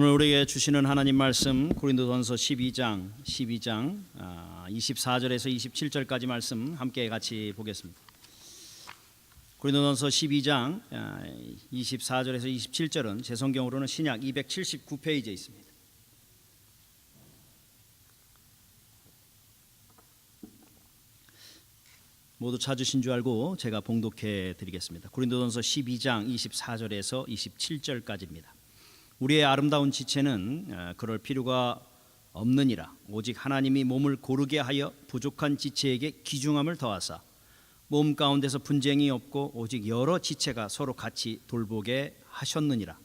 오늘 우리에게 주시는 하나님 말씀 고린도전서 12장 24절에서 27절까지 말씀 함께 같이 보겠습니다. 고린도전서 12장 24절에서 27절은 제 성경으로는 신약 279페이지에 있습니다. 모두 찾으신 줄 알고 제가 봉독해 드리겠습니다. 고린도전서 12장 24절에서 27절까지입니다. 우리의 아름다운 지체는 그럴 필요가 없느니라. 오직 하나님이 몸을 고르게 하여 부족한 지체에게 귀중함을 더하사 몸 가운데서 분쟁이 없고 오직 여러 지체가 서로 같이 돌보게 하셨느니라.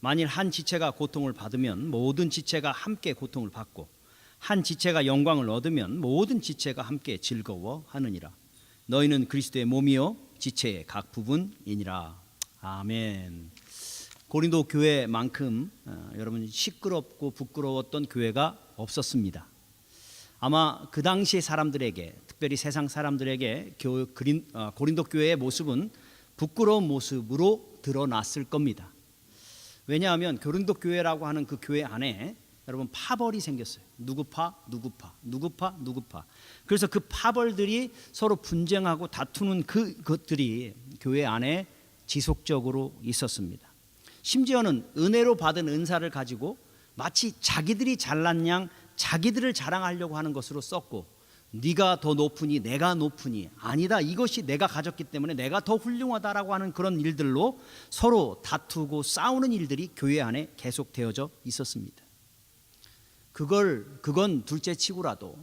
만일 한 지체가 고통을 받으면 모든 지체가 함께 고통을 받고 한 지체가 영광을 얻으면 모든 지체가 함께 즐거워하느니라. 너희는 그리스도의 몸이요 지체의 각 부분이니라. 아멘. 고린도 교회만큼 여러분 시끄럽고 부끄러웠던 교회가 없었습니다. 아마 그 당시 사람들에게, 특별히 세상 사람들에게 고린도 교회의 모습은 부끄러운 모습으로 드러났을 겁니다. 왜냐하면 고린도 교회라고 하는 그 교회 안에 여러분 파벌이 생겼어요. 누구파. 그래서 그 파벌들이 서로 분쟁하고 다투는 그것들이 교회 안에 지속적으로 있었습니다. 심지어는 은혜로 받은 은사를 가지고 마치 자기들이 잘난 양 자기들을 자랑하려고 하는 것으로 썼고, 네가 더 높으니 내가 높으니, 아니다 이것이 내가 가졌기 때문에 내가 더 훌륭하다라고 하는 그런 일들로 서로 다투고 싸우는 일들이 교회 안에 계속되어져 있었습니다. 그건 둘째 치고라도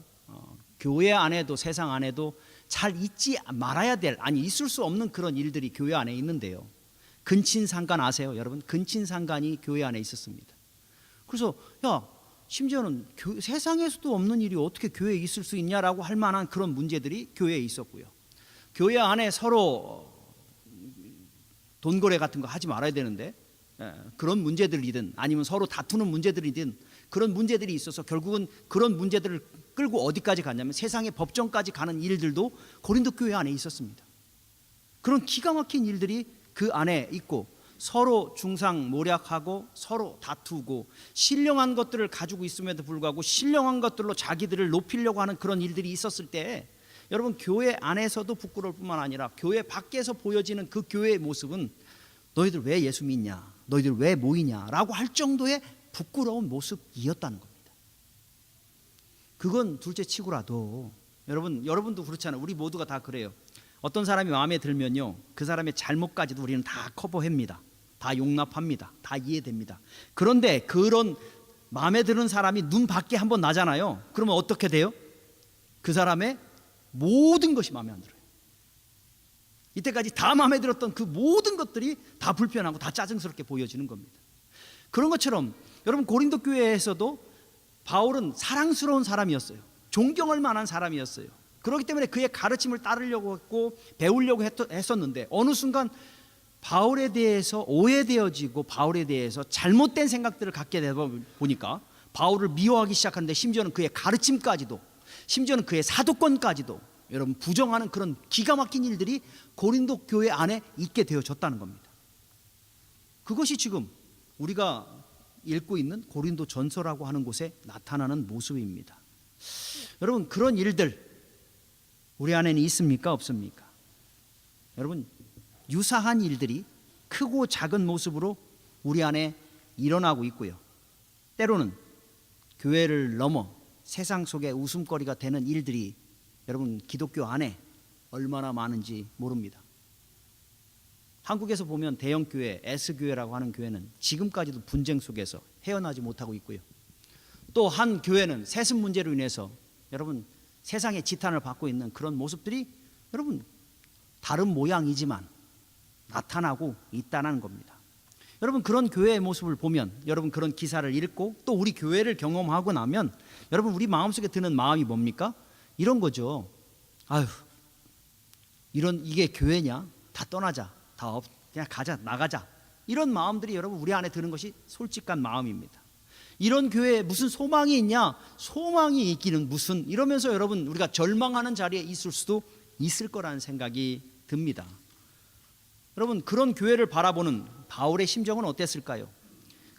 교회 안에도 세상 안에도 잘 잊지 말아야 될, 아니 있을 수 없는 그런 일들이 교회 안에 있는데요. 근친상간 아세요, 여러분? 근친상간이 교회 안에 있었습니다. 그래서 심지어는 세상에서도 없는 일이 어떻게 교회에 있을 수 있냐라고 할 만한 그런 문제들이 교회에 있었고요. 교회 안에 서로 돈거래 같은 거 하지 말아야 되는데 그런 문제들이든 아니면 서로 다투는 문제들이든 그런 문제들이 있어서 결국은 그런 문제들을 끌고 어디까지 갔냐면 세상의 법정까지 가는 일들도 고린도 교회 안에 있었습니다. 그런 기가 막힌 일들이 그 안에 있고 서로 중상모략하고 서로 다투고 신령한 것들을 가지고 있음에도 불구하고 신령한 것들로 자기들을 높이려고 하는 그런 일들이 있었을 때 여러분 교회 안에서도 부끄러울 뿐만 아니라 교회 밖에서 보여지는 그 교회의 모습은 너희들 왜 예수 믿냐, 너희들 왜 모이냐라고 할 정도의 부끄러운 모습이었다는 겁니다. 그건 둘째 치고라도 여러분도 그렇잖아요. 우리 모두가 다 그래요. 어떤 사람이 마음에 들면요, 그 사람의 잘못까지도 우리는 다 커버합니다. 다 용납합니다. 다 이해됩니다. 그런데 그런 마음에 드는 사람이 눈 밖에 한번 나잖아요. 그러면 어떻게 돼요? 그 사람의 모든 것이 마음에 안 들어요. 이때까지 다 마음에 들었던 그 모든 것들이 다 불편하고 다 짜증스럽게 보여지는 겁니다. 그런 것처럼 여러분 고린도 교회에서도 바울은 사랑스러운 사람이었어요. 존경할 만한 사람이었어요. 그렇기 때문에 그의 가르침을 따르려고 했고 배우려고 했었는데 어느 순간 바울에 대해서 오해되어지고 바울에 대해서 잘못된 생각들을 갖게 되다 보니까 바울을 미워하기 시작하는데, 심지어는 그의 가르침까지도, 심지어는 그의 사도권까지도 여러분 부정하는 그런 기가 막힌 일들이 고린도 교회 안에 있게 되어졌다는 겁니다. 그것이 지금 우리가 읽고 있는 고린도 전서라고 하는 곳에 나타나는 모습입니다. 여러분 그런 일들 우리 안에는 있습니까? 없습니까? 여러분 유사한 일들이 크고 작은 모습으로 우리 안에 일어나고 있고요. 때로는 교회를 넘어 세상 속에 웃음거리가 되는 일들이 여러분 기독교 안에 얼마나 많은지 모릅니다. 한국에서 보면 대형교회, S교회라고 하는 교회는 지금까지도 분쟁 속에서 헤어나지 못하고 있고요. 또 한 교회는 세습 문제로 인해서 여러분 세상의 지탄을 받고 있는 그런 모습들이 여러분 다른 모양이지만 나타나고 있다는 겁니다. 여러분 그런 교회의 모습을 보면, 여러분 그런 기사를 읽고 또 우리 교회를 경험하고 나면 여러분 우리 마음속에 드는 마음이 뭡니까? 이런 거죠. 이게 교회냐? 다 떠나자. 그냥 가자, 나가자. 이런 마음들이 여러분 우리 안에 드는 것이 솔직한 마음입니다. 이런 교회에 무슨 소망이 있냐? 소망이 있기는 무슨, 이러면서 여러분 우리가 절망하는 자리에 있을 수도 있을 거라는 생각이 듭니다. 여러분 그런 교회를 바라보는 바울의 심정은 어땠을까요?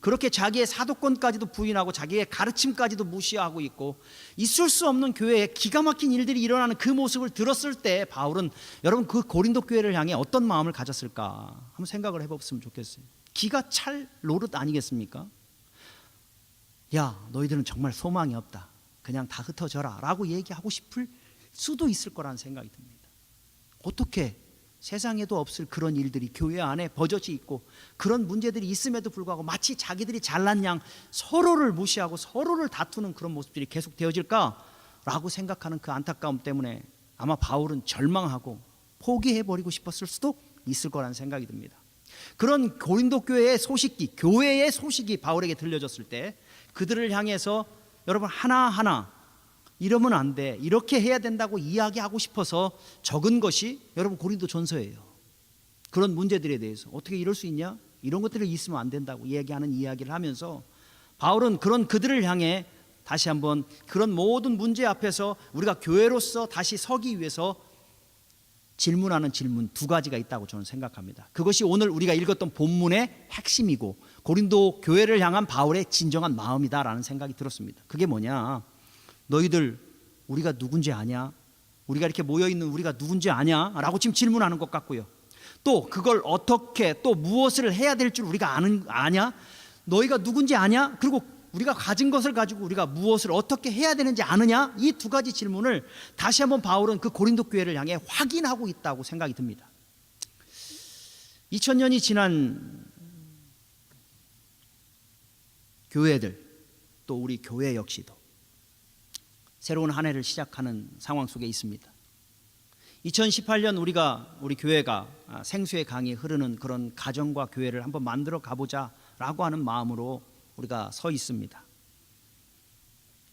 그렇게 자기의 사도권까지도 부인하고 자기의 가르침까지도 무시하고 있고 있을 수 없는 교회에 기가 막힌 일들이 일어나는 그 모습을 들었을 때 바울은 여러분 그 고린도 교회를 향해 어떤 마음을 가졌을까 한번 생각을 해봤으면 좋겠어요. 기가 찰 노릇 아니겠습니까? 야, 너희들은 정말 소망이 없다. 그냥 다 흩어져라 라고 얘기하고 싶을 수도 있을 거라는 생각이 듭니다. 어떻게 세상에도 없을 그런 일들이 교회 안에 버젓이 있고 그런 문제들이 있음에도 불구하고 마치 자기들이 잘난 양 서로를 무시하고 서로를 다투는 그런 모습들이 계속 되어질까라고 생각하는 그 안타까움 때문에 아마 바울은 절망하고 포기해버리고 싶었을 수도 있을 거라는 생각이 듭니다. 그런 고린도 교회의 소식이, 교회의 소식이 바울에게 들려졌을 때 그들을 향해서 여러분 하나하나 이러면 안 돼, 이렇게 해야 된다고 이야기하고 싶어서 적은 것이 여러분 고린도 전서예요. 그런 문제들에 대해서 어떻게 이럴 수 있냐, 이런 것들이 있으면 안 된다고 얘기하는 이야기를 하면서 바울은 그런 그들을 향해 다시 한번 그런 모든 문제 앞에서 우리가 교회로서 다시 서기 위해서 질문하는 질문 두 가지가 있다고 저는 생각합니다. 그것이 오늘 우리가 읽었던 본문의 핵심이고 고린도 교회를 향한 바울의 진정한 마음이다라는 생각이 들었습니다. 그게 뭐냐, 너희들 우리가 누군지 아냐? 우리가 이렇게 모여있는 우리가 누군지 아냐? 라고 지금 질문하는 것 같고요. 또 그걸 어떻게 또 무엇을 해야 될 줄 우리가 아냐? 너희가 누군지 아냐? 그리고 우리가 가진 것을 가지고 우리가 무엇을 어떻게 해야 되는지 아느냐? 이 두 가지 질문을 다시 한번 바울은 그 고린도 교회를 향해 확인하고 있다고 생각이 듭니다. 2000년이 지난 교회들, 또 우리 교회 역시도 새로운 한 해를 시작하는 상황 속에 있습니다. 2018년 우리 교회가 생수의 강이 흐르는 그런 가정과 교회를 한번 만들어 가보자라고 하는 마음으로 우리가 서 있습니다.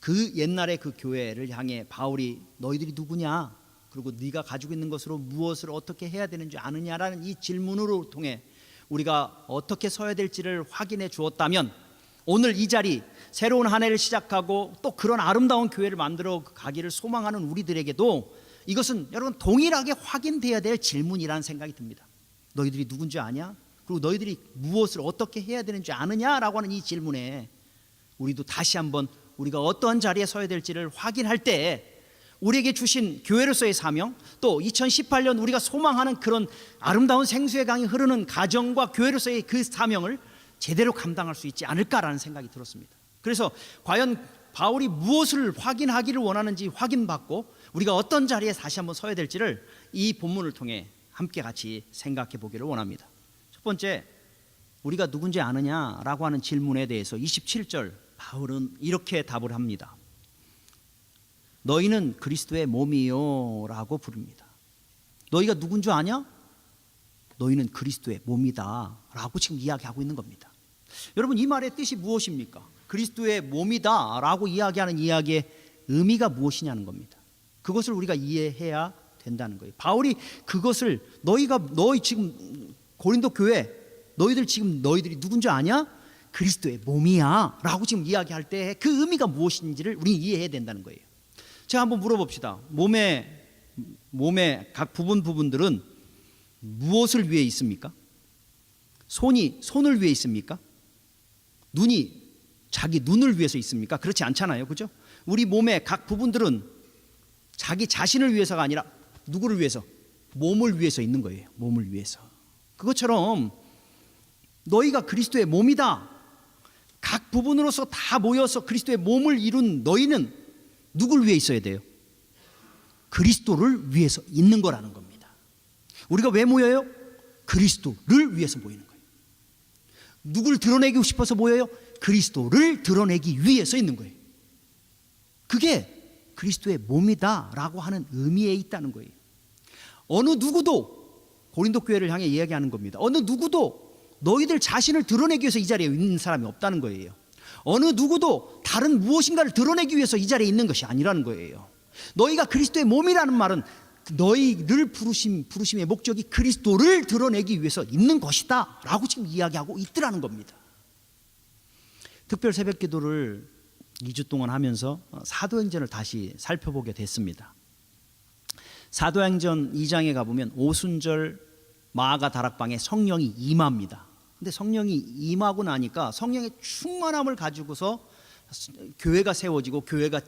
그 옛날의 그 교회를 향해 바울이 너희들이 누구냐, 그리고 네가 가지고 있는 것으로 무엇을 어떻게 해야 되는지 아느냐라는 이 질문으로 통해 우리가 어떻게 서야 될지를 확인해 주었다면 오늘 이 자리 새로운 한 해를 시작하고 또 그런 아름다운 교회를 만들어 가기를 소망하는 우리들에게도 이것은 여러분 동일하게 확인돼야 될 질문이라는 생각이 듭니다. 너희들이 누군지 아냐? 그리고 너희들이 무엇을 어떻게 해야 되는지 아느냐라고 하는 이 질문에 우리도 다시 한번 우리가 어떠한 자리에 서야 될지를 확인할 때 우리에게 주신 교회로서의 사명, 또 2018년 우리가 소망하는 그런 아름다운 생수의 강이 흐르는 가정과 교회로서의 그 사명을 제대로 감당할 수 있지 않을까라는 생각이 들었습니다. 그래서 과연 바울이 무엇을 확인하기를 원하는지 확인받고 우리가 어떤 자리에 다시 한번 서야 될지를 이 본문을 통해 함께 같이 생각해 보기를 원합니다. 첫 번째, 우리가 누군지 아느냐라고 하는 질문에 대해서 27절 바울은 이렇게 답을 합니다. 너희는 그리스도의 몸이요 라고 부릅니다. 너희가 누군 줄 아냐? 너희는 그리스도의 몸이다 라고 지금 이야기하고 있는 겁니다. 여러분, 이 말의 뜻이 무엇입니까? 그리스도의 몸이다 라고 이야기하는 이야기의 의미가 무엇이냐는 겁니다. 그것을 우리가 이해해야 된다는 거예요. 바울이 그것을 너희 지금 고린도 교회 너희들이 누군지 아냐? 그리스도의 몸이야 라고 지금 이야기할 때 그 의미가 무엇인지를 우리 이해해야 된다는 거예요. 제가 한번 물어봅시다. 몸의 각 부분들은 무엇을 위해 있습니까? 손이 손을 위해 있습니까? 눈이 자기 눈을 위해서 있습니까? 그렇지 않잖아요, 그죠? 우리 몸의 각 부분들은 자기 자신을 위해서가 아니라 누구를 위해서? 몸을 위해서 있는 거예요. 몸을 위해서. 그것처럼 너희가 그리스도의 몸이다. 각 부분으로서 다 모여서 그리스도의 몸을 이룬 너희는 누굴 위해 있어야 돼요? 그리스도를 위해서 있는 거라는 겁니다. 우리가 왜 모여요? 그리스도를 위해서 모이는 거예요. 누굴 드러내고 싶어서 모여요? 그리스도를 드러내기 위해서 있는 거예요. 그게 그리스도의 몸이다라고 하는 의미에 있다는 거예요. 어느 누구도 고린도 교회를 향해 이야기하는 겁니다. 어느 누구도 너희들 자신을 드러내기 위해서 이 자리에 있는 사람이 없다는 거예요. 어느 누구도 다른 무엇인가를 드러내기 위해서 이 자리에 있는 것이 아니라는 거예요. 너희가 그리스도의 몸이라는 말은 너희를 부르심의 목적이 그리스도를 드러내기 위해서 있는 것이다 라고 지금 이야기하고 있더라는 겁니다. 특별 새벽 기도를 2주 동안 하면서 사도행전을 다시 살펴보게 됐습니다. 사도행전 2장에 가보면 오순절 마가 다락방에 성령이 임합니다. 근데 성령이 임하고 나니까 성령의 충만함을 가지고서 교회가 세워지고 교회가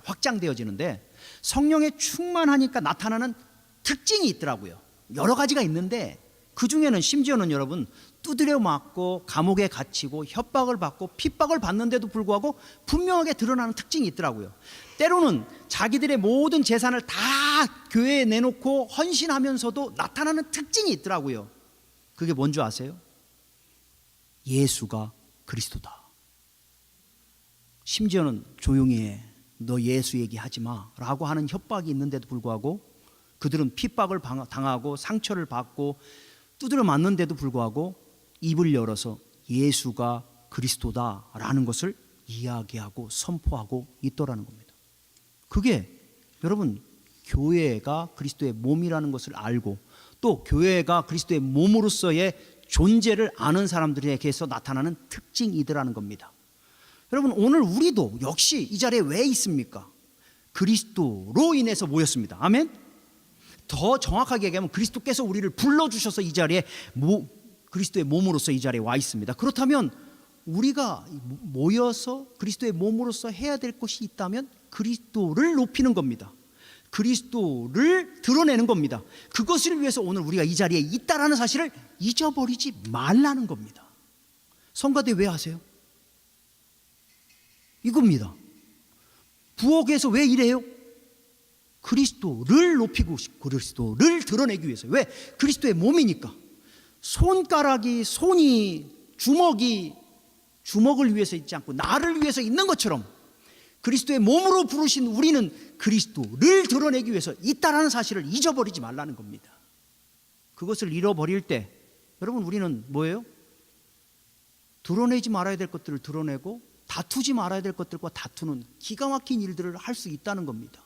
확장되어지는데, 성령에 충만하니까 나타나는 특징이 있더라고요. 여러 가지가 있는데 그 중에는 심지어는 여러분, 두드려 맞고 감옥에 갇히고 협박을 받고 핍박을 받는데도 불구하고 분명하게 드러나는 특징이 있더라고요. 때로는 자기들의 모든 재산을 다 교회에 내놓고 헌신하면서도 나타나는 특징이 있더라고요. 그게 뭔지 아세요? 예수가 그리스도다. 심지어는 조용히 해, 너 예수 얘기하지 마 라고 하는 협박이 있는데도 불구하고 그들은 핍박을 당하고 상처를 받고 두드려 맞는데도 불구하고 입을 열어서 예수가 그리스도다라는 것을 이야기하고 선포하고 있더라는 겁니다. 그게 여러분, 교회가 그리스도의 몸이라는 것을 알고 또 교회가 그리스도의 몸으로서의 존재를 아는 사람들에게서 나타나는 특징이더라는 겁니다. 여러분, 오늘 우리도 역시 이 자리에 왜 있습니까? 그리스도로 인해서 모였습니다. 아멘? 더 정확하게 얘기하면 그리스도께서 우리를 불러주셔서 이 자리에 그리스도의 몸으로서 이 자리에 와 있습니다. 그렇다면 우리가 모여서 그리스도의 몸으로서 해야 될 것이 있다면 그리스도를 높이는 겁니다. 그리스도를 드러내는 겁니다. 그것을 위해서 오늘 우리가 이 자리에 있다라는 사실을 잊어버리지 말라는 겁니다. 성가대 왜 하세요? 이겁니다. 부엌에서 왜 이래요? 그리스도를 높이고 싶고 그리스도를 드러내기 위해서. 왜? 그리스도의 몸이니까. 손가락이, 손이, 주먹을 위해서 있지 않고 나를 위해서 있는 것처럼 그리스도의 몸으로 부르신 우리는 그리스도를 드러내기 위해서 있다라는 사실을 잊어버리지 말라는 겁니다. 그것을 잃어버릴 때 여러분, 우리는 뭐예요? 드러내지 말아야 될 것들을 드러내고 다투지 말아야 될 것들과 다투는 기가 막힌 일들을 할 수 있다는 겁니다.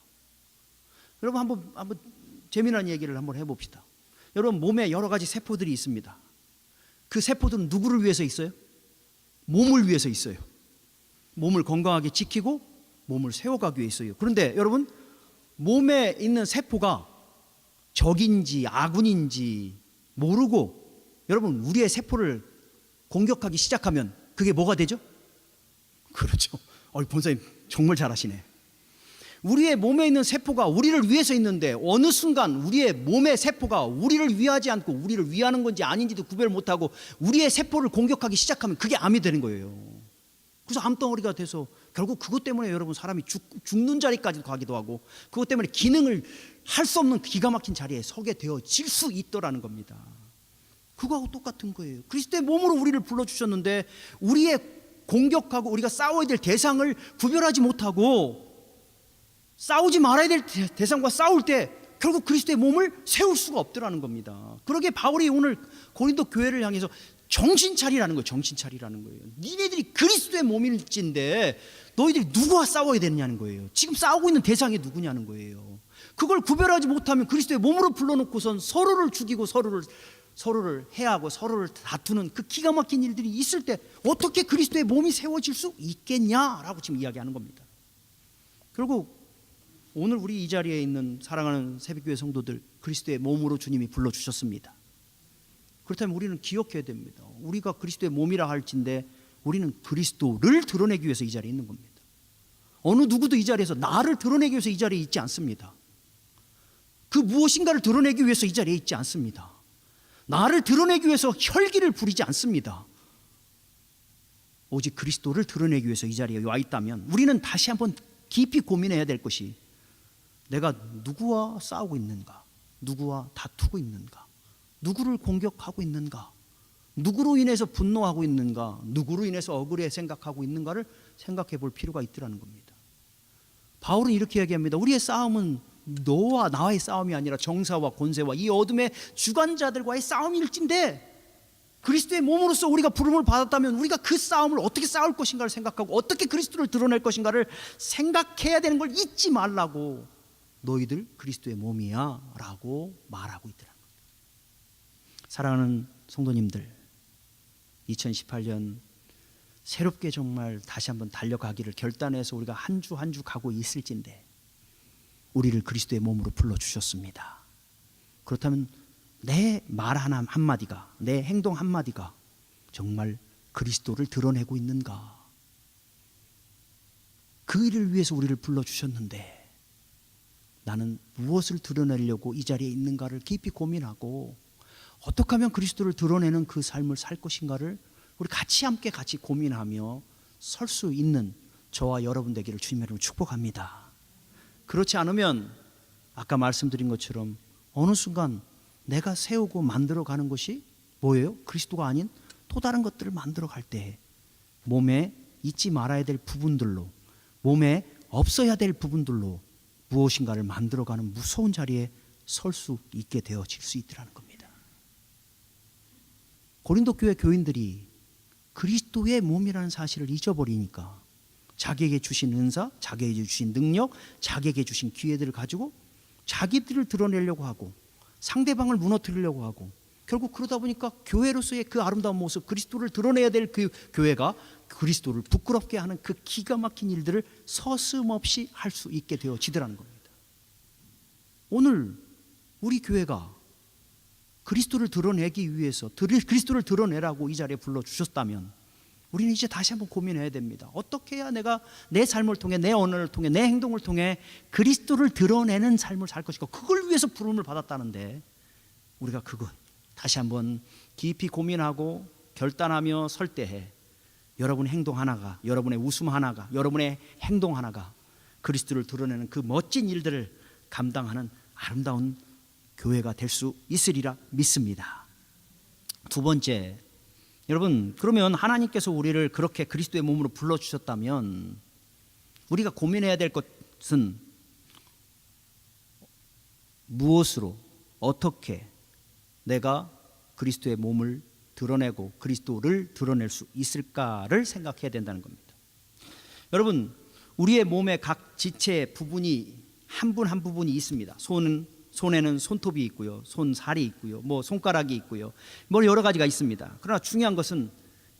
여러분, 한번 재미난 얘기를 한번 해봅시다. 여러분, 몸에 여러 가지 세포들이 있습니다. 그 세포들은 누구를 위해서 있어요? 몸을 위해서 있어요. 몸을 건강하게 지키고 몸을 세워가기 위해 있어요. 그런데 여러분, 몸에 있는 세포가 적인지 아군인지 모르고 여러분, 우리의 세포를 공격하기 시작하면 그게 뭐가 되죠? 그렇죠. 본사님 정말 잘하시네. 우리의 몸에 있는 세포가 우리를 위해서 있는데 어느 순간 우리의 몸의 세포가 우리를 위하지 않고 우리를 위하는 건지 아닌지도 구별 못하고 우리의 세포를 공격하기 시작하면 그게 암이 되는 거예요. 그래서 암덩어리가 돼서 결국 그것 때문에 여러분, 사람이 죽는 자리까지 가기도 하고 그것 때문에 기능을 할 수 없는 기가 막힌 자리에 서게 되어질 수 있더라는 겁니다. 그거하고 똑같은 거예요. 그리스도의 몸으로 우리를 불러주셨는데 우리의 공격하고 우리가 싸워야 될 대상을 구별하지 못하고 싸우지 말아야 될 대상과 싸울 때 결국 그리스도의 몸을 세울 수가 없더라는 겁니다. 그러게 바울이 오늘 고린도 교회를 향해서 정신 차리라는 거예요. 정신 차리라는 거예요. 니네들이 그리스도의 몸일진데 너희들이 누구와 싸워야 되느냐는 거예요. 지금 싸우고 있는 대상이 누구냐는 거예요. 그걸 구별하지 못하면 그리스도의 몸으로 불러놓고선 서로를 죽이고 서로를 해하고 서로를 다투는 그 기가 막힌 일들이 있을 때 어떻게 그리스도의 몸이 세워질 수 있겠냐라고 지금 이야기하는 겁니다. 결국 오늘 우리 이 자리에 있는 사랑하는 새벽교회 성도들, 그리스도의 몸으로 주님이 불러주셨습니다. 그렇다면 우리는 기억해야 됩니다. 우리가 그리스도의 몸이라 할진데 우리는 그리스도를 드러내기 위해서 이 자리에 있는 겁니다. 어느 누구도 이 자리에서 나를 드러내기 위해서 이 자리에 있지 않습니다. 그 무엇인가를 드러내기 위해서 이 자리에 있지 않습니다. 나를 드러내기 위해서 혈기를 부리지 않습니다. 오직 그리스도를 드러내기 위해서 이 자리에 와 있다면 우리는 다시 한번 깊이 고민해야 될 것이, 내가 누구와 싸우고 있는가? 누구와 다투고 있는가? 누구를 공격하고 있는가? 누구로 인해서 분노하고 있는가? 누구로 인해서 억울해 생각하고 있는가를 생각해 볼 필요가 있더라는 겁니다. 바울은 이렇게 얘기합니다. 우리의 싸움은 너와 나의 싸움이 아니라 정사와 권세와 이 어둠의 주관자들과의 싸움일진데, 그리스도의 몸으로서 우리가 부름을 받았다면 우리가 그 싸움을 어떻게 싸울 것인가를 생각하고 어떻게 그리스도를 드러낼 것인가를 생각해야 되는 걸 잊지 말라고, 너희들 그리스도의 몸이야 라고 말하고 있더라고요. 사랑하는 성도님들, 2018년 새롭게 정말 다시 한번 달려가기를 결단해서 우리가 한 주 한 주 가고 있을진데 우리를 그리스도의 몸으로 불러주셨습니다. 그렇다면 내 말 한마디가, 내 행동 한마디가 정말 그리스도를 드러내고 있는가? 그 일을 위해서 우리를 불러주셨는데 나는 무엇을 드러내려고 이 자리에 있는가를 깊이 고민하고 어떻게 하면 그리스도를 드러내는 그 삶을 살 것인가를 우리 함께 고민하며 설 수 있는 저와 여러분 되기를 주님의 이름으로 축복합니다. 그렇지 않으면 아까 말씀드린 것처럼 어느 순간 내가 세우고 만들어가는 것이 뭐예요? 그리스도가 아닌 또 다른 것들을 만들어갈 때 몸에 잊지 말아야 될 부분들로, 몸에 없어야 될 부분들로 무엇인가를 만들어가는 무서운 자리에 설 수 있게 되어질 수 있더라는 겁니다. 고린도 교회 교인들이 그리스도의 몸이라는 사실을 잊어버리니까 자기에게 주신 은사, 자기에게 주신 능력, 자기에게 주신 기회들을 가지고 자기들을 드러내려고 하고 상대방을 무너뜨리려고 하고 결국 그러다 보니까 교회로서의 그 아름다운 모습, 그리스도를 드러내야 될 그 교회가 그리스도를 부끄럽게 하는 그 기가 막힌 일들을 서슴없이 할 수 있게 되어지더라는 겁니다. 오늘 우리 교회가 그리스도를 드러내기 위해서 그리스도를 드러내라고 이 자리에 불러주셨다면 우리는 이제 다시 한번 고민해야 됩니다. 어떻게 해야 내가 내 삶을 통해, 내 언어를 통해, 내 행동을 통해 그리스도를 드러내는 삶을 살 것인가? 그걸 위해서 부름을 받았다는데 우리가 그것 다시 한번 깊이 고민하고 결단하며 설 때에 여러분의 행동 하나가, 여러분의 웃음 하나가, 여러분의 행동 하나가 그리스도를 드러내는 그 멋진 일들을 감당하는 아름다운 교회가 될 수 있으리라 믿습니다. 두 번째, 여러분, 그러면 하나님께서 우리를 그렇게 그리스도의 몸으로 불러주셨다면 우리가 고민해야 될 것은 무엇으로, 어떻게 내가 그리스도의 몸을 드러내고 그리스도를 드러낼 수 있을까를 생각해야 된다는 겁니다. 여러분, 우리의 몸의 각 지체 부분이 한 부분이 있습니다. 손에는 손톱이 있고요, 손살이 있고요, 손가락이 있고요, 여러 가지가 있습니다. 그러나 중요한 것은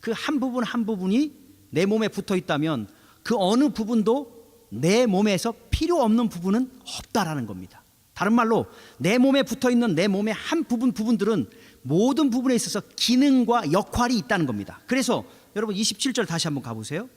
그 한 부분이 내 몸에 붙어 있다면 그 어느 부분도 내 몸에서 필요 없는 부분은 없다라는 겁니다. 다른 말로 내 몸에 붙어 있는 내 몸의 한 부분들은 모든 부분에 있어서 기능과 역할이 있다는 겁니다. 그래서 여러분 27절 다시 한번 가보세요.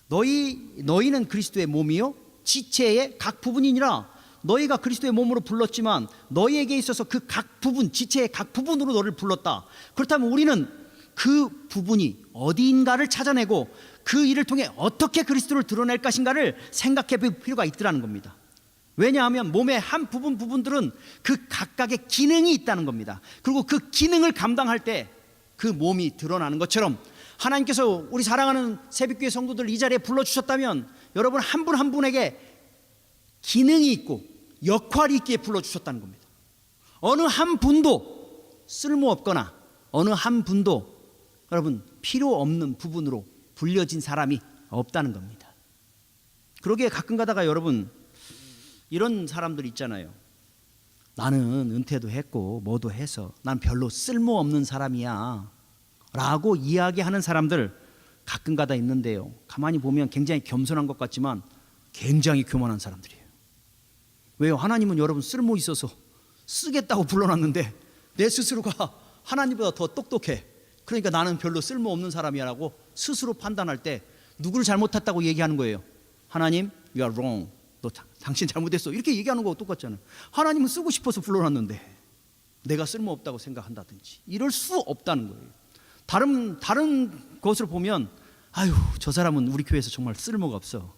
너희는 그리스도의 몸이요 지체의 각 부분이니라. 너희가 그리스도의 몸으로 불렀지만 너희에게 있어서 그 각 부분, 지체의 각 부분으로 너를 불렀다. 그렇다면 우리는 그 부분이 어디인가를 찾아내고 그 일을 통해 어떻게 그리스도를 드러낼 것인가를 생각해 볼 필요가 있더라는 겁니다. 왜냐하면 몸의 한 부분들은 그 각각의 기능이 있다는 겁니다. 그리고 그 기능을 감당할 때 그 몸이 드러나는 것처럼 하나님께서 우리 사랑하는 새벽교회 성도들 이 자리에 불러주셨다면 여러분 한 분에게 기능이 있고 역할이 있기에 불러주셨다는 겁니다. 어느 한 분도 쓸모없거나 어느 한 분도 여러분 필요 없는 부분으로 불려진 사람이 없다는 겁니다. 그러기에 가끔 가다가 여러분 이런 사람들 있잖아요. 나는 은퇴도 했고 뭐도 해서 난 별로 쓸모없는 사람이야 라고 이야기하는 사람들 가끔 가다 있는데요, 가만히 보면 굉장히 겸손한 것 같지만 굉장히 교만한 사람들이에요. 왜요? 하나님은 여러분 쓸모 있어서 쓰겠다고 불러놨는데 내 스스로가 하나님보다 더 똑똑해. 그러니까 나는 별로 쓸모없는 사람이야 라고 스스로 판단할 때 누구를 잘못했다고 얘기하는 거예요? 하나님, you are wrong. 너 당신 잘못했어. 이렇게 얘기하는 거하고 똑같잖아요. 하나님은 쓰고 싶어서 불러놨는데 내가 쓸모없다고 생각한다든지 이럴 수 없다는 거예요. 다른 것을 보면 아유 저 사람은 우리 교회에서 정말 쓸모가 없어.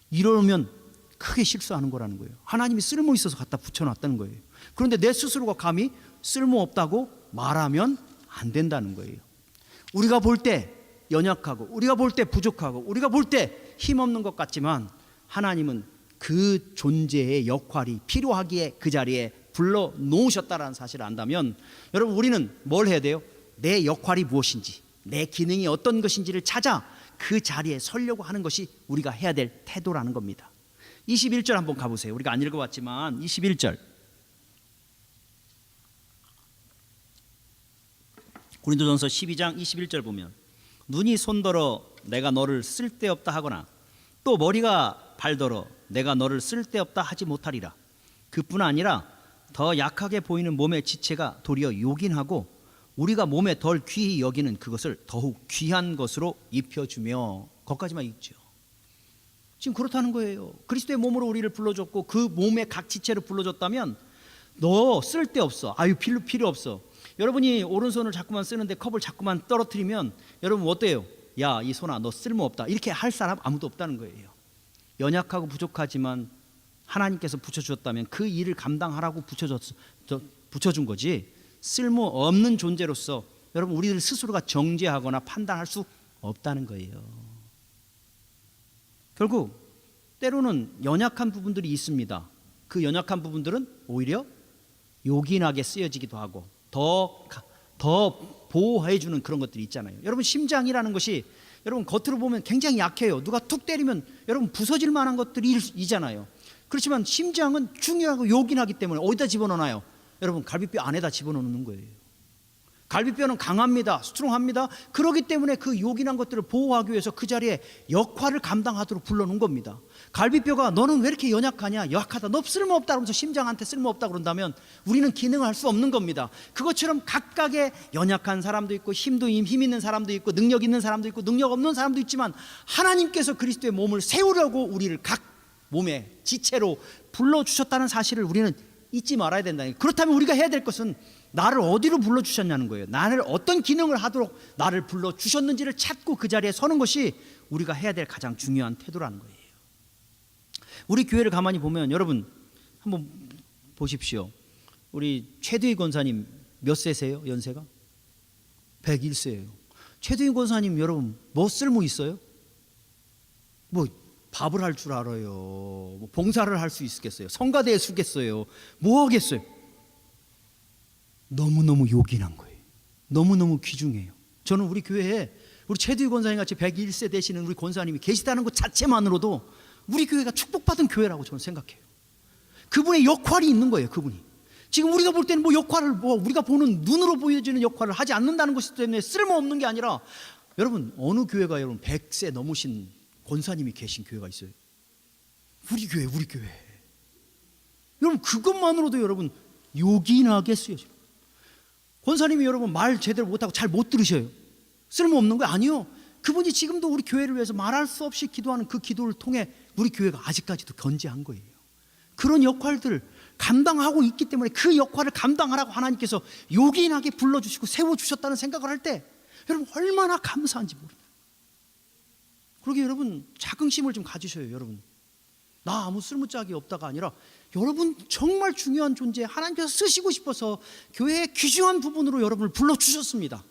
이러면 크게 실수하는 거라는 거예요. 하나님이 쓸모 있어서 갖다 붙여놨다는 거예요. 그런데 내 스스로가 감히 쓸모없다고 말하면 안 된다는 거예요. 우리가 볼 때 연약하고 우리가 볼 때 부족하고 우리가 볼 때 힘없는 것 같지만 하나님은 그 존재의 역할이 필요하기에 그 자리에 불러 놓으셨다는 사실을 안다면 여러분 우리는 뭘 해야 돼요? 내 역할이 무엇인지, 내 기능이 어떤 것인지를 찾아 그 자리에 서려고 하는 것이 우리가 해야 될 태도라는 겁니다. 21절 한번 가보세요. 우리가 안 읽어봤지만 21절 고린도전서 12장 21절 보면 눈이 손더러 내가 너를 쓸데없다 하거나 또 머리가 발더러 내가 너를 쓸데없다 하지 못하리라. 그뿐 아니라 더 약하게 보이는 몸의 지체가 도리어 요긴하고 우리가 몸에 덜 귀히 여기는 그것을 더욱 귀한 것으로 입혀주며, 거기까지만 읽죠. 지금 그렇다는 거예요. 그리스도의 몸으로 우리를 불러줬고 그 몸의 각 지체를 불러줬다면 너 쓸데없어, 아유 필요 없어. 여러분이 오른손을 자꾸만 쓰는데 컵을 자꾸만 떨어뜨리면 여러분 어때요? 야, 이 손아, 너 쓸모없다, 이렇게 할 사람 아무도 없다는 거예요. 연약하고 부족하지만 하나님께서 붙여주셨다면 그 일을 감당하라고 붙여준 거지, 쓸모없는 존재로서 여러분 우리들 스스로가 정죄하거나 판단할 수 없다는 거예요. 결국 때로는 연약한 부분들이 있습니다. 그 연약한 부분들은 오히려 요긴하게 쓰여지기도 하고 더 보호해주는 그런 것들이 있잖아요. 여러분 심장이라는 것이 여러분 겉으로 보면 굉장히 약해요. 누가 툭 때리면 여러분 부서질 만한 것들이잖아요. 그렇지만 심장은 중요하고 요긴하기 때문에 어디다 집어넣나요? 여러분 갈비뼈 안에다 집어넣는 거예요. 갈비뼈는 강합니다. 스트롱합니다. 그렇기 때문에 그 요긴한 것들을 보호하기 위해서 그 자리에 역할을 감당하도록 불러놓은 겁니다. 갈비뼈가 너는 왜 이렇게 연약하냐, 약하다, 너 쓸모없다 그러면서 심장한테 쓸모없다 그런다면 우리는 기능할 수 없는 겁니다. 그것처럼 각각의 연약한 사람도 있고 힘 있는 사람도 있고 능력 있는 사람도 있고 능력 없는 사람도 있지만 하나님께서 그리스도의 몸을 세우려고 우리를 각 몸의 지체로 불러주셨다는 사실을 우리는 잊지 말아야 된다. 그렇다면 우리가 해야 될 것은 나를 어디로 불러주셨냐는 거예요. 나를 어떤 기능을 하도록 나를 불러주셨는지를 찾고 그 자리에 서는 것이 우리가 해야 될 가장 중요한 태도라는 거예요. 우리 교회를 가만히 보면 여러분 한번 보십시오. 우리 최두희 권사님 몇 세세요? 연세가? 101세예요. 최두희 권사님 여러분 뭐 쓸모 있어요? 뭐 밥을 할 줄 알아요. 뭐 봉사를 할 수 있겠어요? 성가대에 쓰겠어요? 뭐 하겠어요? 너무너무 요긴한 거예요. 너무너무 귀중해요. 저는 우리 교회에 우리 최두희 권사님 같이 101세 되시는 우리 권사님이 계시다는 것 자체만으로도 우리 교회가 축복받은 교회라고 저는 생각해요. 그분의 역할이 있는 거예요. 그분이 지금 우리가 볼 때는 뭐 역할을 우리가 보는 눈으로 보여지는 역할을 하지 않는다는 것 때문에 쓸모없는 게 아니라 여러분 어느 교회가 여러분 100세 넘으신 권사님이 계신 교회가 있어요? 우리 교회. 여러분 그것만으로도 여러분 요긴하게 쓰여져요. 권사님이 여러분 말 제대로 못하고 잘 못 들으셔요. 쓸모없는 거 아니요. 그분이 지금도 우리 교회를 위해서 말할 수 없이 기도하는 그 기도를 통해 우리 교회가 아직까지도 견지한 거예요. 그런 역할들을 감당하고 있기 때문에 그 역할을 감당하라고 하나님께서 요긴하게 불러주시고 세워주셨다는 생각을 할 때 여러분 얼마나 감사한지 모릅니다. 그러게 여러분 자긍심을 좀 가지셔요. 여러분 나 아무 쓸모짝이 없다가 아니라 여러분 정말 중요한 존재, 하나님께서 쓰시고 싶어서 교회의 귀중한 부분으로 여러분을 불러주셨습니다.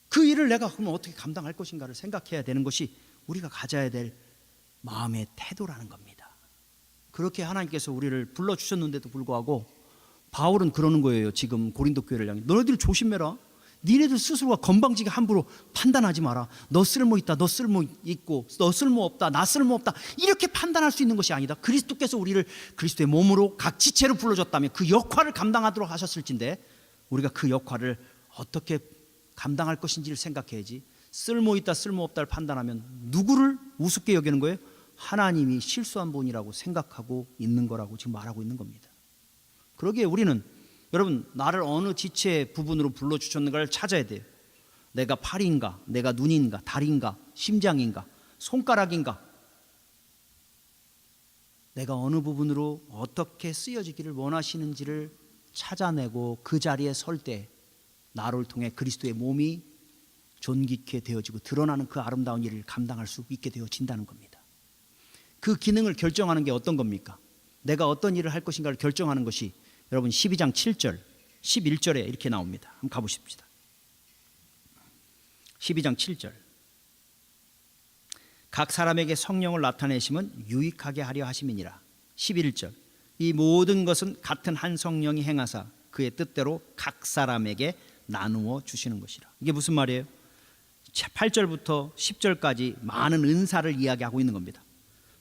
그 일을 내가 그러면 어떻게 감당할 것인가를 생각해야 되는 것이 우리가 가져야 될 마음의 태도라는 겁니다. 그렇게 하나님께서 우리를 불러주셨는데도 불구하고 바울은 그러는 거예요. 지금 고린도 교회를 향해 너희들 조심해라. 니네들 스스로가 건방지게 함부로 판단하지 마라. 너 쓸모 있다, 너 쓸모 있고, 너 쓸모 없다, 나 쓸모 없다, 이렇게 판단할 수 있는 것이 아니다. 그리스도께서 우리를 그리스도의 몸으로 각 지체로 불러줬다면 그 역할을 감당하도록 하셨을진데 우리가 그 역할을 어떻게 감당할 것인지를 생각해야지. 쓸모 있다, 쓸모 없다를 판단하면 누구를 우습게 여기는 거예요? 하나님이 실수한 분이라고 생각하고 있는 거라고 지금 말하고 있는 겁니다. 그러기에 우리는 여러분 나를 어느 지체 부분으로 불러주셨는가를 찾아야 돼요. 내가 팔인가, 내가 눈인가, 다리인가, 심장인가, 손가락인가, 내가 어느 부분으로 어떻게 쓰여지기를 원하시는지를 찾아내고 그 자리에 설 때 나를 통해 그리스도의 몸이 존귀케 되어지고 드러나는 그 아름다운 일을 감당할 수 있게 되어진다는 겁니다. 그 기능을 결정하는 게 어떤 겁니까? 내가 어떤 일을 할 것인가를 결정하는 것이 여러분 12장 7절 11절에 이렇게 나옵니다. 한번 가보십시다. 12장 7절 각 사람에게 성령을 나타내심은 유익하게 하려 하심이니라. 11절 이 모든 것은 같은 한 성령이 행하사 그의 뜻대로 각 사람에게 나누어 주시는 것이라. 이게 무슨 말이에요? 8절부터 10절까지 많은 은사를 이야기하고 있는 겁니다.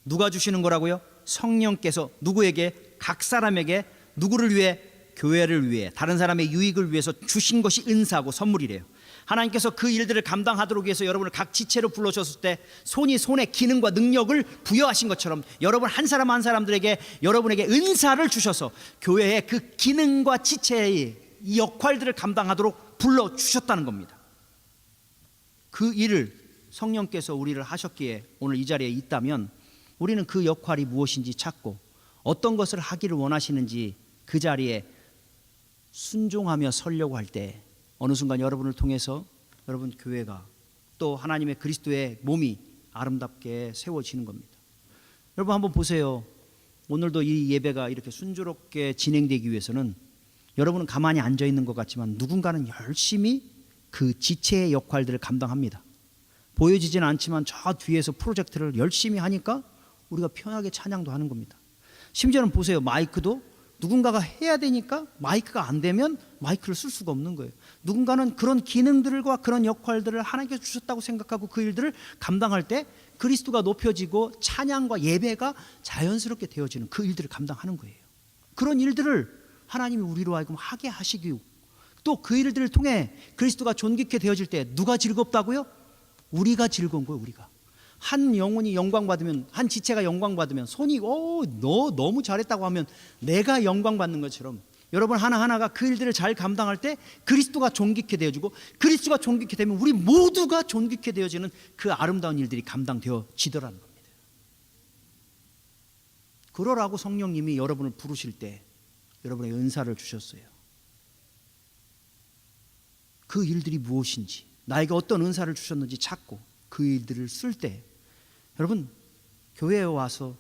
누가 주시는 거라고요? 성령께서 누구에게? 각 사람에게. 누구를 위해? 교회를 위해, 다른 사람의 유익을 위해서 주신 것이 은사고 선물이래요. 하나님께서 그 일들을 감당하도록 위해서 여러분을 각 지체로 불러주셨을 때 손이 손에 기능과 능력을 부여하신 것처럼 여러분 한 사람 한 사람들에게 여러분에게 은사를 주셔서 교회의 그 기능과 지체의 이 역할들을 감당하도록 불러주셨다는 겁니다. 그 일을 성령께서 우리를 하셨기에 오늘 이 자리에 있다면 우리는 그 역할이 무엇인지 찾고 어떤 것을 하기를 원하시는지 그 자리에 순종하며 서려고 할 때 어느 순간 여러분을 통해서 여러분 교회가 또 하나님의 그리스도의 몸이 아름답게 세워지는 겁니다. 여러분 한번 보세요. 오늘도 이 예배가 이렇게 순조롭게 진행되기 위해서는 여러분은 가만히 앉아 있는 것 같지만 누군가는 열심히 그 지체의 역할들을 감당합니다. 보여지지는 않지만 저 뒤에서 프로젝트를 열심히 하니까 우리가 편하게 찬양도 하는 겁니다. 심지어는 보세요. 마이크도 누군가가 해야 되니까 마이크가 안 되면 마이크를 쓸 수가 없는 거예요. 누군가는 그런 기능들과 그런 역할들을 하나님께서 주셨다고 생각하고 그 일들을 감당할 때 그리스도가 높여지고 찬양과 예배가 자연스럽게 되어지는 그 일들을 감당하는 거예요. 그런 일들을 하나님이 우리로 하여금 하게 하시고 또 그 일들을 통해 그리스도가 존귀케 되어질 때 누가 즐겁다고요? 우리가 즐거운 거예요. 우리가. 한 영혼이 영광 받으면, 한 지체가 영광 받으면 손이 너 너무 잘했다고 하면 내가 영광 받는 것처럼 여러분 하나하나가 그 일들을 잘 감당할 때 그리스도가 존귀케 되어지고 그리스도가 존귀케 되면 우리 모두가 존귀케 되어지는 그 아름다운 일들이 감당되어지더라는 겁니다. 그러라고 성령님이 여러분을 부르실 때 여러분의 은사를 주셨어요. 그 일들이 무엇인지 나에게 어떤 은사를 주셨는지 찾고 그 일들을 쓸 때 여러분 교회에 와서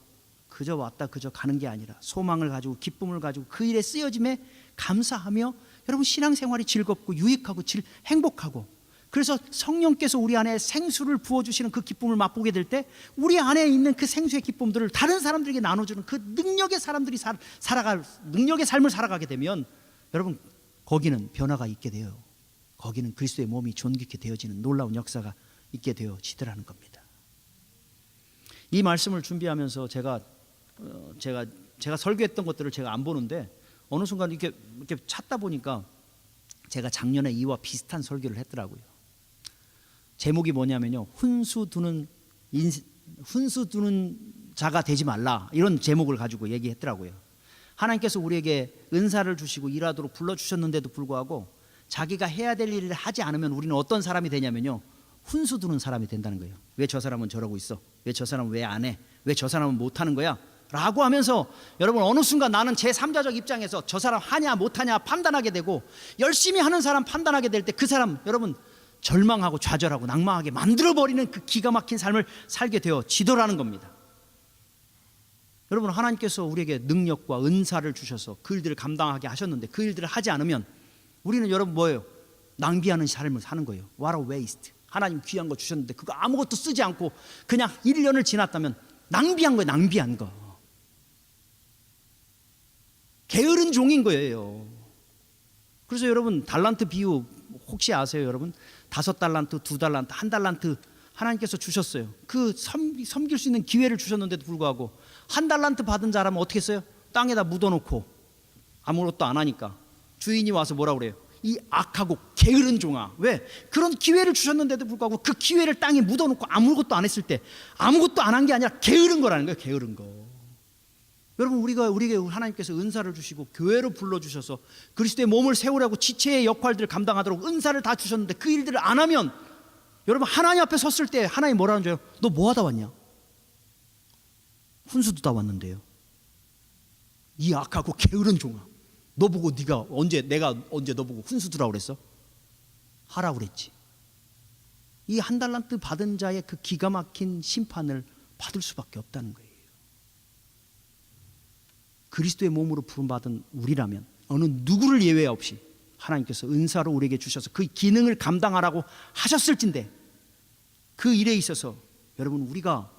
그저 왔다 그저 가는 게 아니라 소망을 가지고 기쁨을 가지고 그 일에 쓰여짐에 감사하며 여러분 신앙생활이 즐겁고 유익하고 행복하고 그래서 성령께서 우리 안에 생수를 부어주시는 그 기쁨을 맛보게 될 때 우리 안에 있는 그 생수의 기쁨들을 다른 사람들에게 나눠주는 그 능력의 사람들이 살아갈 능력의 삶을 살아가게 되면 여러분 거기는 변화가 있게 돼요. 거기는 그리스도의 몸이 존귀케 되어지는 놀라운 역사가 있게 되어지더라는 겁니다. 이 말씀을 준비하면서 제가 설교했던 것들을 제가 안 보는데 어느 순간 이렇게 찾다 보니까 제가 작년에 이와 비슷한 설교를 했더라고요. 제목이 뭐냐면요, 훈수 두는 자가 되지 말라, 이런 제목을 가지고 얘기했더라고요. 하나님께서 우리에게 은사를 주시고 일하도록 불러주셨는데도 불구하고 자기가 해야 될 일을 하지 않으면 우리는 어떤 사람이 되냐면요, 훈수 두는 사람이 된다는 거예요. 왜 저 사람은 저러고 있어? 왜 저 사람은 왜 안 해? 왜 저 사람은 못하는 거야? 라고 하면서 여러분 어느 순간 나는 제3자적 입장에서 저 사람 하냐 못하냐 판단하게 되고 열심히 하는 사람 판단하게 될 때 그 사람 여러분 절망하고 좌절하고 낭망하게 만들어버리는 그 기가 막힌 삶을 살게 되어지더라는 겁니다. 여러분 하나님께서 우리에게 능력과 은사를 주셔서 그 일들을 감당하게 하셨는데 그 일들을 하지 않으면 우리는 여러분 뭐예요? 낭비하는 삶을 사는 거예요. What a waste. 하나님 귀한 거 주셨는데 그거 아무것도 쓰지 않고 그냥 1년을 지났다면 낭비한 거예요. 낭비한 거. 게으른 종인 거예요. 그래서 여러분 달란트 비유 혹시 아세요? 여러분 5달란트, 2달란트, 1달란트 하나님께서 주셨어요. 그 섬길 수 있는 기회를 주셨는데도 불구하고 1달란트 받은 사람은 어떻게 했어요? 땅에다 묻어놓고 아무것도 안 하니까 주인이 와서 뭐라 그래요? 이 악하고 게으른 종아. 왜? 그런 기회를 주셨는데도 불구하고 그 기회를 땅에 묻어놓고 아무것도 안 했을 때 아무것도 안 한 게 아니라 게으른 거라는 거예요. 게으른 거. 여러분 우리에게 하나님께서 은사를 주시고 교회로 불러주셔서 그리스도의 몸을 세우라고 지체의 역할들을 감당하도록 은사를 다 주셨는데 그 일들을 안 하면 여러분 하나님 앞에 섰을 때 하나님 뭐라는 줄 알아요? 너 뭐 하다 왔냐? 훈수 두다 왔는데요. 이 악하고 게으른 종아. 너 보고 내가 언제 너 보고 훈수 두라고 그랬어? 하라고 그랬지. 이 1달란트 받은 자의 그 기가 막힌 심판을 받을 수밖에 없다는 거예요. 그리스도의 몸으로 부름받은 우리라면 어느 누구를 예외 없이 하나님께서 은사로 우리에게 주셔서 그 기능을 감당하라고 하셨을진데 그 일에 있어서 여러분 우리가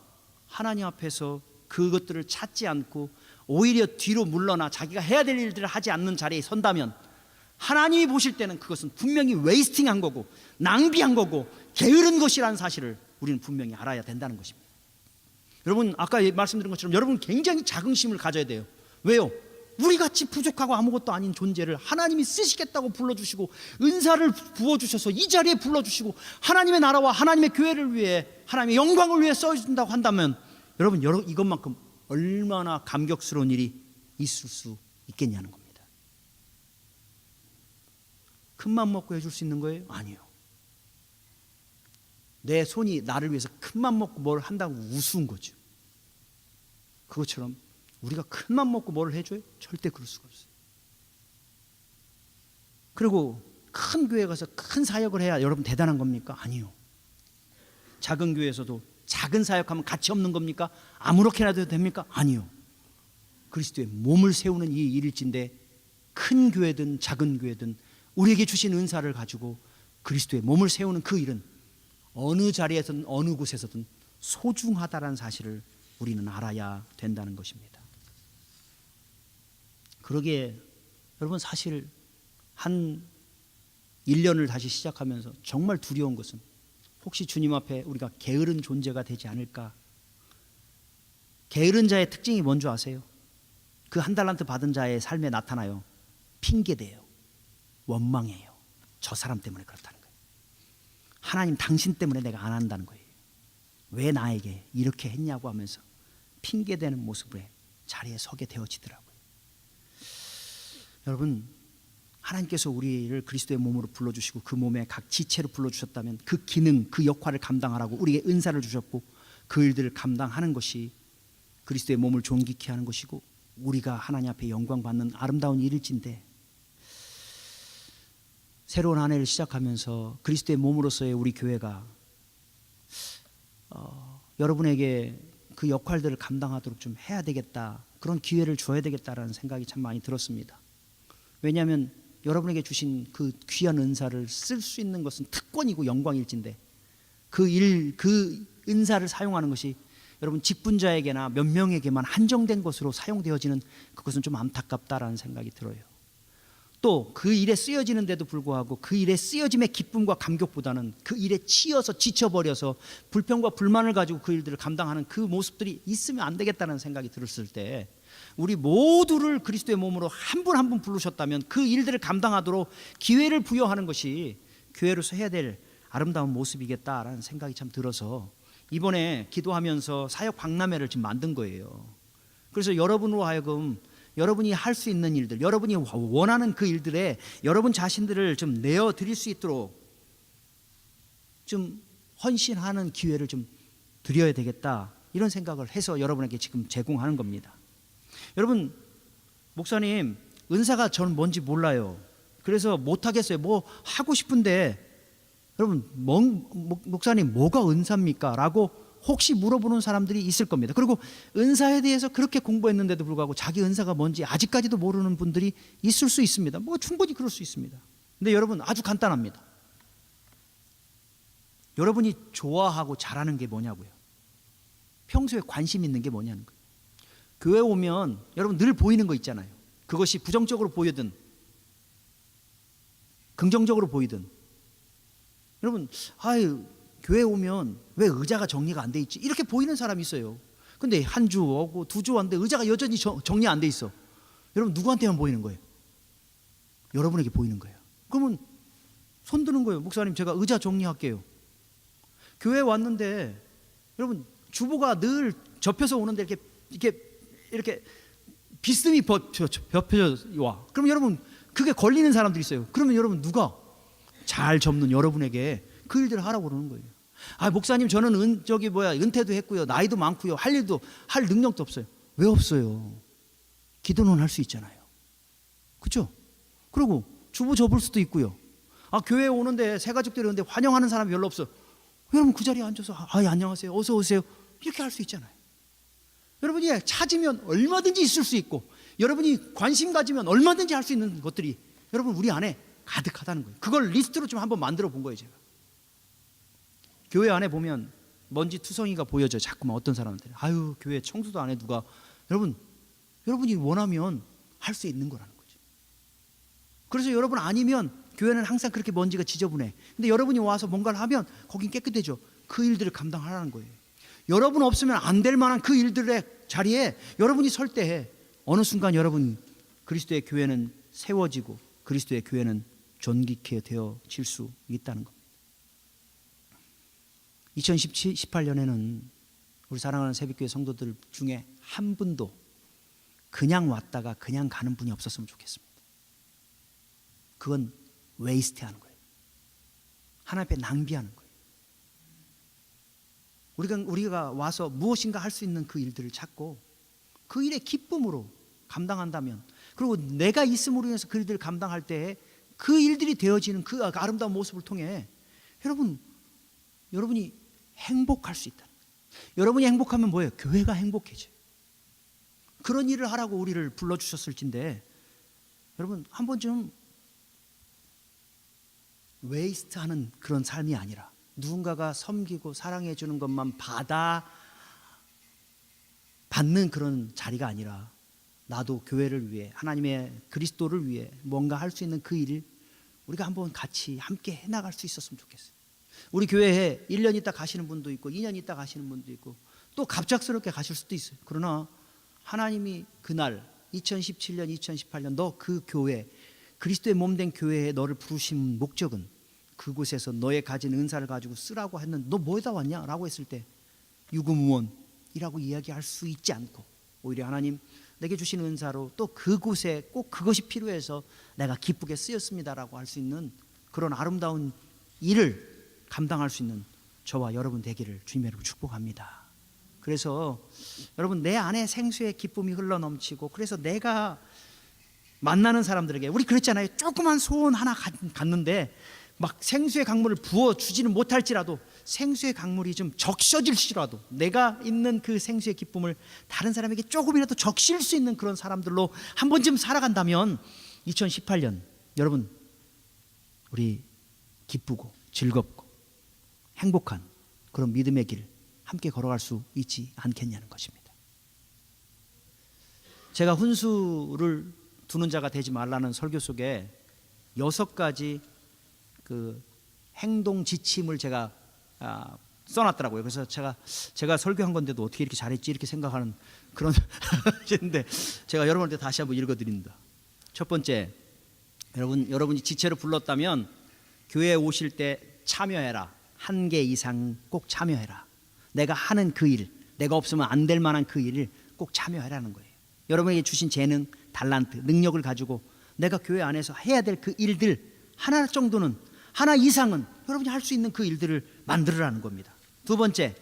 하나님 앞에서 그것들을 찾지 않고 오히려 뒤로 물러나 자기가 해야 될 일들을 하지 않는 자리에 선다면 하나님이 보실 때는 그것은 분명히 웨이스팅한 거고 낭비한 거고 게으른 것이라는 사실을 우리는 분명히 알아야 된다는 것입니다. 여러분 아까 말씀드린 것처럼 여러분 굉장히 자긍심을 가져야 돼요. 왜요? 우리같이 부족하고 아무것도 아닌 존재를 하나님이 쓰시겠다고 불러주시고 은사를 부어주셔서 이 자리에 불러주시고 하나님의 나라와 하나님의 교회를 위해 하나님의 영광을 위해 써준다고 한다면 여러분 이것만큼 얼마나 감격스러운 일이 있을 수 있겠냐는 겁니다. 큰맘 먹고 해줄 수 있는 거예요? 아니요. 내 손이 나를 위해서 큰맘 먹고 뭘 한다고 우스운 거죠. 그것처럼 우리가 큰맘 먹고 뭘 해줘요? 절대 그럴 수가 없어요. 그리고 큰 교회 가서 큰 사역을 해야 여러분 대단한 겁니까? 아니요. 작은 교회에서도 작은 사역하면 가치 없는 겁니까? 아무렇게나 해도 됩니까? 아니요. 그리스도의 몸을 세우는 이 일일진데 큰 교회든 작은 교회든 우리에게 주신 은사를 가지고 그리스도의 몸을 세우는 그 일은 어느 자리에서든 어느 곳에서든 소중하다라는 사실을 우리는 알아야 된다는 것입니다. 그러기에 여러분 사실 한 1년을 다시 시작하면서 정말 두려운 것은 혹시 주님 앞에 우리가 게으른 존재가 되지 않을까. 게으른 자의 특징이 뭔지 아세요? 그 한 달란트 받은 자의 삶에 나타나요. 핑계대요. 원망해요. 저 사람 때문에 그렇다는 거예요. 하나님 당신 때문에 내가 안 한다는 거예요. 왜 나에게 이렇게 했냐고 하면서 핑계대는 모습에 자리에 서게 되어지더라고요. 여러분, 하나님께서 우리를 그리스도의 몸으로 불러주시고 그 몸의 각 지체로 불러주셨다면 그 기능, 그 역할을 감당하라고 우리에게 은사를 주셨고 그 일들을 감당하는 것이 그리스도의 몸을 존귀케 하는 것이고 우리가 하나님 앞에 영광 받는 아름다운 일일진데, 새로운 한 해를 시작하면서 그리스도의 몸으로서의 우리 교회가 여러분에게 그 역할들을 감당하도록 좀 해야 되겠다, 그런 기회를 줘야 되겠다라는 생각이 참 많이 들었습니다. 왜냐하면 여러분에게 주신 그 귀한 은사를 쓸 수 있는 것은 특권이고 영광일진데 그 은사를 사용하는 것이 여러분 직분자에게나 몇 명에게만 한정된 것으로 사용되어지는 그것은 좀 안타깝다라는 생각이 들어요. 또 그 일에 쓰여지는데도 불구하고 그 일에 쓰여짐의 기쁨과 감격보다는 그 일에 치여서 지쳐버려서 불평과 불만을 가지고 그 일들을 감당하는 그 모습들이 있으면 안 되겠다는 생각이 들었을 때, 우리 모두를 그리스도의 몸으로 한 분 한 분 부르셨다면 그 일들을 감당하도록 기회를 부여하는 것이 교회로서 해야 될 아름다운 모습이겠다라는 생각이 참 들어서 이번에 기도하면서 사역 박람회를 지금 만든 거예요. 그래서 여러분으로 하여금 여러분이 할 수 있는 일들, 여러분이 원하는 그 일들에 여러분 자신들을 좀 내어드릴 수 있도록 좀 헌신하는 기회를 좀 드려야 되겠다, 이런 생각을 해서 여러분에게 지금 제공하는 겁니다. 여러분, 목사님 은사가 저는 뭔지 몰라요. 그래서 못하겠어요. 뭐 하고 싶은데, 여러분 목사님 뭐가 은사입니까? 라고 혹시 물어보는 사람들이 있을 겁니다. 그리고 은사에 대해서 그렇게 공부했는데도 불구하고 자기 은사가 뭔지 아직까지도 모르는 분들이 있을 수 있습니다. 뭐 충분히 그럴 수 있습니다. 근데 여러분 아주 간단합니다. 여러분이 좋아하고 잘하는 게 뭐냐고요. 평소에 관심 있는 게 뭐냐는 거예요. 교회 오면 여러분 늘 보이는 거 있잖아요. 그것이 부정적으로 보이든 긍정적으로 보이든, 여러분 교회 오면 왜 의자가 정리가 안 돼 있지? 이렇게 보이는 사람이 있어요. 근데 한 주 오고 두 주 왔는데 의자가 여전히 정리 안 돼 있어. 여러분 누구한테만 보이는 거예요? 여러분에게 보이는 거예요. 그러면 손 드는 거예요. 목사님 제가 의자 정리할게요. 교회 왔는데 여러분 주보가 늘 접혀서 오는데 이렇게 비스듬히 접혀져 와. 그럼 여러분 그게 걸리는 사람들이 있어요. 그러면 여러분 누가 잘 접는 여러분에게 그 일들을 하라고 그러는 거예요. 목사님 저는 은퇴도 했고요, 나이도 많고요, 할 일도 할 능력도 없어요. 왜 없어요? 기도는 할 수 있잖아요. 그렇죠? 그리고 주보 접을 수도 있고요. 교회에 오는데 새 가족들이 오는데 환영하는 사람이 별로 없어. 여러분 그 자리에 앉아서 안녕하세요, 어서 오세요, 이렇게 할 수 있잖아요. 여러분이 찾으면 얼마든지 있을 수 있고, 여러분이 관심 가지면 얼마든지 할 수 있는 것들이 여러분 우리 안에 가득하다는 거예요. 그걸 리스트로 좀 한번 만들어 본 거예요. 제가 교회 안에 보면 먼지 투성이가 보여져요. 자꾸만 어떤 사람들은 교회 청소도 안 해 누가. 여러분이 원하면 할 수 있는 거라는 거죠. 그래서 여러분 아니면 교회는 항상 그렇게 먼지가 지저분해. 근데 여러분이 와서 뭔가를 하면 거긴 깨끗해져. 그 일들을 감당하라는 거예요. 여러분 없으면 안 될 만한 그 일들의 자리에 여러분이 설 때 어느 순간 여러분 그리스도의 교회는 세워지고 그리스도의 교회는 존귀케 되어질 수 있다는 겁니다. 2018년에는 우리 사랑하는 새벽교회 성도들 중에 한 분도 그냥 왔다가 그냥 가는 분이 없었으면 좋겠습니다. 그건 웨이스트하는 거예요. 하나님 앞에 낭비하는 거예요. 우리가 와서 무엇인가 할 수 있는 그 일들을 찾고 그 일의 기쁨으로 감당한다면, 그리고 내가 있음으로 인해서 그 일들을 감당할 때에 그 일들이 되어지는 그 아름다운 모습을 통해 여러분이 행복할 수 있다는 거예요. 여러분이 행복하면 뭐예요? 교회가 행복해져요. 그런 일을 하라고 우리를 불러주셨을진데, 여러분 한 번쯤 웨이스트하는 그런 삶이 아니라 누군가가 섬기고 사랑해 주는 것만 받는 그런 자리가 아니라, 나도 교회를 위해, 하나님의 그리스도를 위해 뭔가 할 수 있는 그 일을 우리가 한번 같이 함께 해나갈 수 있었으면 좋겠어요. 우리 교회에 1년 있다 가시는 분도 있고 2년 있다 가시는 분도 있고 또 갑작스럽게 가실 수도 있어요. 그러나 하나님이 그날 2017년 2018년 너 그 교회, 그리스도의 몸된 교회에 너를 부르신 목적은 그곳에서 너의 가진 은사를 가지고 쓰라고 했는데 너 뭐에다 왔냐? 라고 했을 때 유구무원이라고 이야기할 수 있지 않고, 오히려 하나님 내게 주신 은사로 또 그곳에 꼭 그것이 필요해서 내가 기쁘게 쓰였습니다라고 할 수 있는 그런 아름다운 일을 감당할 수 있는 저와 여러분 되기를 주님의 이름으로 축복합니다. 그래서 여러분, 내 안에 생수의 기쁨이 흘러넘치고, 그래서 내가 만나는 사람들에게, 우리 그랬잖아요. 조그만 소원 하나 갖는데 막 생수의 강물을 부어주지는 못할지라도 생수의 강물이 좀 적셔질지라도 내가 있는 그 생수의 기쁨을 다른 사람에게 조금이라도 적실 수 있는 그런 사람들로 한 번쯤 살아간다면 2018년 여러분, 우리 기쁘고 즐겁고 행복한 그런 믿음의 길 함께 걸어갈 수 있지 않겠냐는 것입니다. 제가 훈수를 두는 자가 되지 말라는 설교 속에 6가지 그 행동 지침을 제가 써놨더라고요. 그래서 제가 설교한 건데도 어떻게 이렇게 잘했지 이렇게 생각하는 그런 인데, 제가 여러분한테 다시 한번 읽어드립니다. 첫 번째, 여러분이 지체로 불렀다면 교회에 오실 때 참여해라. 1개 이상 꼭 참여해라. 내가 하는 그 일, 내가 없으면 안 될 만한 그 일을 꼭 참여해라는 거예요. 여러분에게 주신 재능, 달란트, 능력을 가지고 내가 교회 안에서 해야 될 그 일들 하나 정도는, 하나 이상은 여러분이 할 수 있는 그 일들을 만들으라는 겁니다. 두 번째,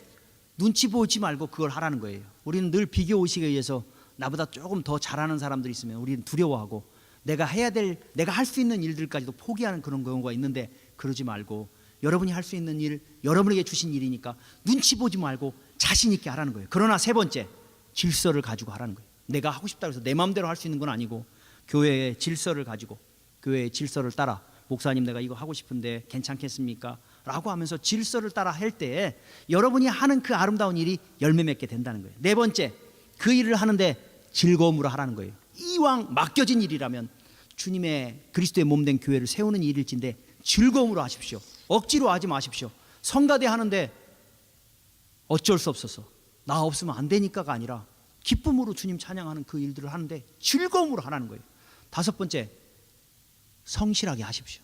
눈치 보지 말고 그걸 하라는 거예요. 우리는 늘 비교의식에 의해서 나보다 조금 더 잘하는 사람들이 있으면 우리는 두려워하고 내가 할 수 있는 일들까지도 포기하는 그런 경우가 있는데, 그러지 말고 여러분이 할 수 있는 일, 여러분에게 주신 일이니까 눈치 보지 말고 자신 있게 하라는 거예요. 그러나 세 번째, 질서를 가지고 하라는 거예요. 내가 하고 싶다고 해서 내 마음대로 할 수 있는 건 아니고 교회의 질서를 가지고, 교회의 질서를 따라, 목사님 내가 이거 하고 싶은데 괜찮겠습니까? 라고 하면서 질서를 따라 할 때에 여러분이 하는 그 아름다운 일이 열매 맺게 된다는 거예요. 네 번째, 그 일을 하는데 즐거움으로 하라는 거예요. 이왕 맡겨진 일이라면 주님의 그리스도의 몸된 교회를 세우는 일일진데 즐거움으로 하십시오. 억지로 하지 마십시오. 성가대 하는데 어쩔 수 없어서 나 없으면 안 되니까가 아니라 기쁨으로 주님 찬양하는 그 일들을 하는데 즐거움으로 하라는 거예요. 다섯 번째, 성실하게 하십시오.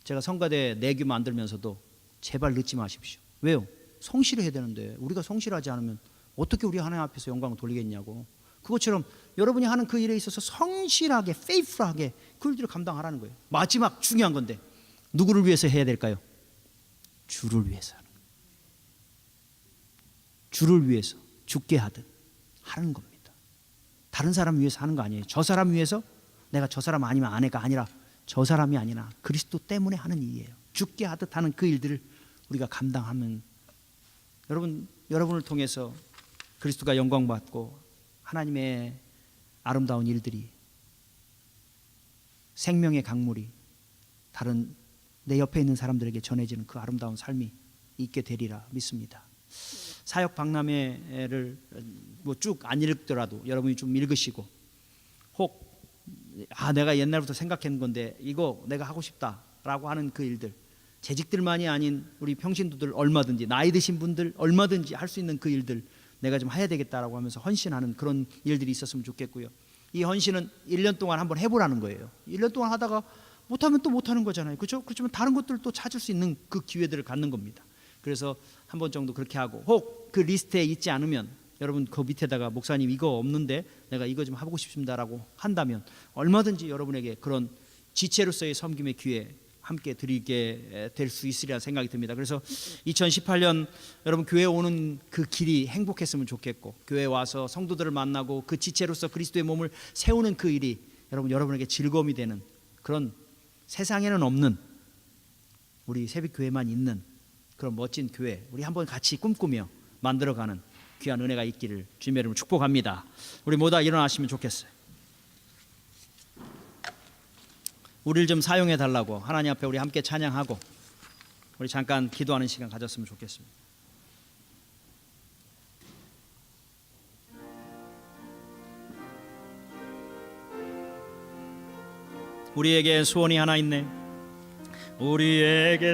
제가 성가대 내규 만들면서도 제발 늦지 마십시오. 왜요? 성실해야 되는데 우리가 성실하지 않으면 어떻게 우리 하나님 앞에서 영광을 돌리겠냐고. 그것처럼 여러분이 하는 그 일에 있어서 성실하게, 페이프하게 그 일들을 감당하라는 거예요. 마지막 중요한 건데, 누구를 위해서 해야 될까요? 주를 위해서 하는 거예요. 주를 위해서 죽게 하듯 하는 겁니다. 다른 사람 위해서 하는 거 아니에요. 저 사람 위해서, 내가 저 사람 아니면 아내가 아니라 저 사람이 아니라 그리스도 때문에 하는 일이에요. 죽게 하듯 하는 그 일들을 우리가 감당하면 여러분을 통해서 그리스도가 영광받고 하나님의 아름다운 일들이, 생명의 강물이 다른 내 옆에 있는 사람들에게 전해지는 그 아름다운 삶이 있게 되리라 믿습니다. 사역 박람회를 뭐 쭉 안 읽더라도 여러분이 좀 읽으시고, 혹 내가 옛날부터 생각한 건데 이거 내가 하고 싶다라고 하는 그 일들, 재직들만이 아닌 우리 평신도들 얼마든지, 나이 드신 분들 얼마든지 할 수 있는 그 일들 내가 좀 해야 되겠다라고 하면서 헌신하는 그런 일들이 있었으면 좋겠고요. 이 헌신은 1년 동안 한번 해보라는 거예요. 1년 동안 하다가 못하면 또 못하는 거잖아요. 그렇죠? 그렇지만 다른 것들을 또 찾을 수 있는 그 기회들을 갖는 겁니다. 그래서 한 번 정도 그렇게 하고, 혹 그 리스트에 있지 않으면 여러분 그 밑에다가 목사님 이거 없는데 내가 이거 좀 하고 싶습니다라고 한다면 얼마든지 여러분에게 그런 지체로서의 섬김의 기회 함께 드리게 될 수 있으리라 생각이 듭니다. 그래서 2018년 여러분 교회 오는 그 길이 행복했으면 좋겠고, 교회 와서 성도들을 만나고 그 지체로서 그리스도의 몸을 세우는 그 일이 여러분에게 즐거움이 되는 그런, 세상에는 없는 우리 새벽교회만 있는 그런 멋진 교회, 우리 한번 같이 꿈꾸며 만들어가는 귀한 은혜가 있기를 주님의 이름으로 축복합니다. 우리 모두 일어나시면 좋겠어요. 우리를 좀 사용해 달라고 하나님 앞에 우리 함께 찬양하고 우리 잠깐 기도하는 시간 가졌으면 좋겠습니다. 우리에게 소원이 하나 있네. 우리에게